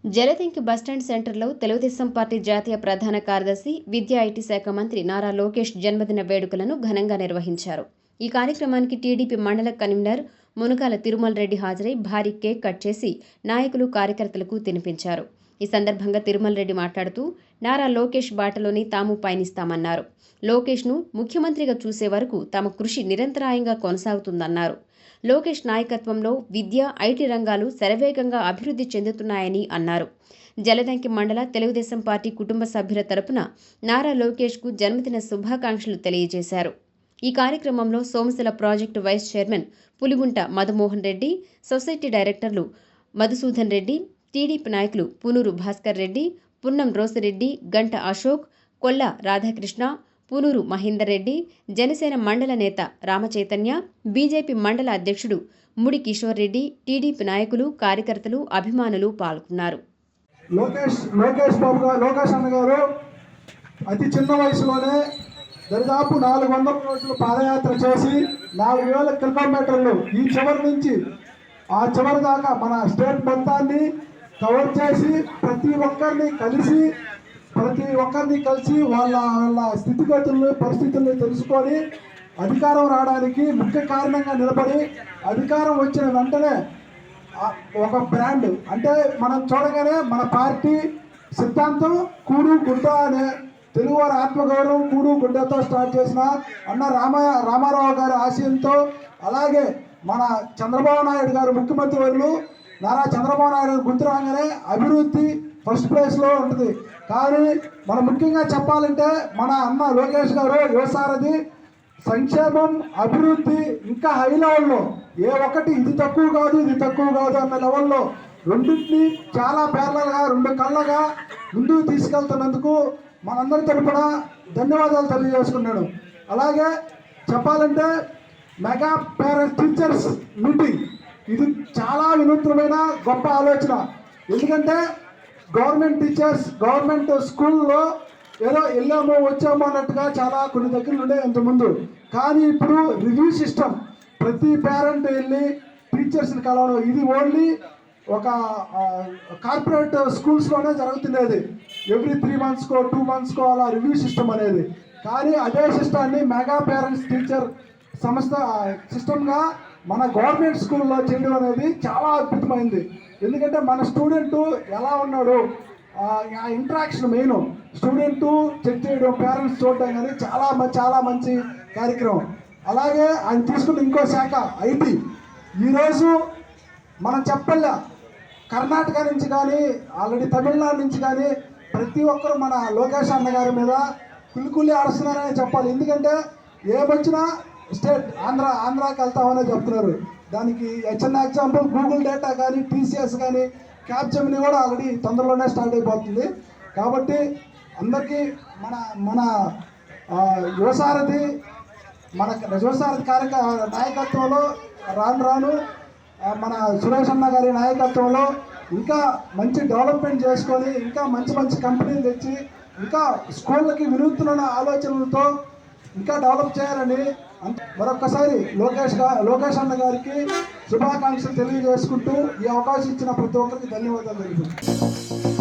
Jaladanki bus stand సెంటర్లో Telugu Desam party జాతీయ ప్రధాన కార్యదర్శి విద్యా ఐటీ శాఖ మంత్రి నారా లోకేష్ జన్మదిన వేడుకలను ఘనంగా నిర్వహించారు. ఈ కార్యక్రమానికి టీడీపీ మండల కన్వీనర్ మునకాల తిరుమల రెడ్డి హాజరై భారీ కేక్ కట్ చేసి నాయకులు కార్యకర్తలకు తినిపించారు. ఈ సందర్భంగా తిరుమల రెడ్డి మాట్లాడుతూ నారా లోకేష్ బాటలోని తాము పయనిస్తామన్నారు. లోకేష్ను ముఖ్యమంత్రిగా చూసే వరకు తమ కృషి నిరంతరాయంగా కొనసాగుతుందన్నారు. లోకేష్ నాయకత్వంలో విద్య, ఐటీ రంగాలు శరవేగంగా అభివృద్ధి చెందుతున్నాయని అన్నారు. జలదంకి మండల తెలుగుదేశం పార్టీ కుటుంబ సభ్యుల తరపున నారా లోకేష్కు జన్మదిన శుభాకాంక్షలు తెలియజేశారు. ఈ కార్యక్రమంలో Somasila project vice chairman Puligunta Madhumohan Reddy, society డైరెక్టర్లు మధుసూదన్ రెడ్డి, టీడీపీ నాయకులు పునూరు భాస్కర్ రెడ్డి, పున్నం రోసిరెడ్డి, గంట అశోక్, కొల్ల రాధాకృష్ణ, పునూరు మహేందర్ రెడ్డి, జనసేన మండల నేత రామచైతన్య, బీజేపీ మండల అధ్యక్షుడు ముడి కిషోర్ రెడ్డి, టీడీపీ నాయకులు, కార్యకర్తలు, అభిమానులు పాల్గొన్నారు. లోకేష్ అన్న గారు అతి చిన్న వయసులోనే దాదాపు 400 రోజులు పాదయాత్ర చేసి 4000 కిలోమీటర్లు ఈ చివరి నుంచి ఆ చివరి దాకా మన స్టేట్ మొత్తాన్ని కవర్ చేసి ప్రతి ఒక్కరిని కలిసి వాళ్ళ స్థితిగతులను పరిస్థితులను తెలుసుకొని అధికారం రావడానికి ముఖ్య కారణంగా నిలబడి అధికారం వచ్చిన వెంటనే ఒక బ్రాండ్ అంటే మనం చూడగానే మన పార్టీ సిద్ధాంతం కూడు గుడ్డ అనే తెలుగువారి ఆత్మగౌరవం కూడు గుడ్డతో స్టార్ట్ చేసిన అన్న రామారావు గారి ఆశయంతో, అలాగే మన చంద్రబాబు నాయుడు గారు ముఖ్యమంత్రి వర్యులు నారా చంద్రబాబు నాయుడు గుర్తు రాగానే అభివృద్ధి ఫస్ట్ ప్లేస్లో ఉంటుంది. కానీ మనం ముఖ్యంగా చెప్పాలంటే మన అన్న లోకేష్ గారు యువసారథి సంక్షేమం, అభివృద్ధి ఇంకా హై లెవెల్లో ఏ ఒక్కటి ఇది తక్కువ కాదు అన్న లెవెల్లో రెండింటిని చాలా ప్యారలల్గా 2 కళ్ళగా ముందుకు తీసుకెళ్తున్నందుకు మనందరి తరపున ధన్యవాదాలు తెలియజేసుకున్నాను. అలాగే చెప్పాలంటే మెగా పేరెంట్స్ టీచర్స్ మీటింగ్ ఇది చాలా వినూత్నమైన గొప్ప ఆలోచన. ఎందుకంటే గవర్నమెంట్ టీచర్స్ గవర్నమెంట్ స్కూల్లో ఏదో వెళ్ళామో వచ్చామో అన్నట్టుగా చాలా కొన్ని దగ్గర ఉండే ఇంతకుముందు. కానీ ఇప్పుడు రివ్యూ సిస్టమ్, ప్రతి పేరెంట్ వెళ్ళి టీచర్స్ని కలవడం, ఇది ఓన్లీ ఒక కార్పొరేట్ స్కూల్స్లోనే జరుగుతున్నది. ఎవ్రీ 3 మంత్స్కో 2 మంత్స్కో అలా రివ్యూ సిస్టమ్ అనేది. కానీ అదే సిస్టాన్ని మెగా పేరెంట్స్ టీచర్ సంస్థ సిస్టమ్గా మన గవర్నమెంట్ స్కూల్లో చేయడం అనేది చాలా అద్భుతమైంది. ఎందుకంటే మన స్టూడెంట్ ఎలా ఉన్నాడు, ఆ ఇంటరాక్షన్ మెయిన్. స్టూడెంట్ చెక్ చేయడం, పేరెంట్స్ చూడడం కానీ చాలా మంచి కార్యక్రమం. అలాగే ఆయన తీసుకున్న ఇంకో శాఖ ఐటీ. ఈరోజు మనం చెప్పల్లా కర్ణాటక నుంచి కానీ ఆల్రెడీ తమిళనాడు నుంచి కానీ ప్రతి ఒక్కరు మన లోకేష్ అన్న గారి మీద కుల్లి ఆడుస్తున్నారని చెప్పాలి. ఎందుకంటే ఏమొచ్చినా స్టేట్ ఆంధ్రాకి వెళ్తామనే చెప్తున్నారు. దానికి చిన్న ఎగ్జాంపుల్ గూగుల్ డేటా కానీ, టీసీఎస్ కానీ, క్యాప్జెమిని కూడా ఆల్రెడీ తొందరలోనే స్టార్ట్ అయిపోతుంది. కాబట్టి అందరికీ మన యువసారథి నాయకత్వంలో రాను మన సురేష్ అన్న గారి నాయకత్వంలో ఇంకా మంచి డెవలప్మెంట్ చేసుకొని ఇంకా మంచి కంపెనీలు తెచ్చి ఇంకా స్కూళ్ళకి వినూత్న ఆలోచనలతో ఇంకా డెవలప్ చేయాలని మరొక్కసారి లోకేష్ అన్న గారికి శుభాకాంక్షలు తెలియజేసుకుంటూ ఈ అవకాశం ఇచ్చిన ప్రతి ఒక్కరికి ధన్యవాదాలు తెలుపుతున్నాను.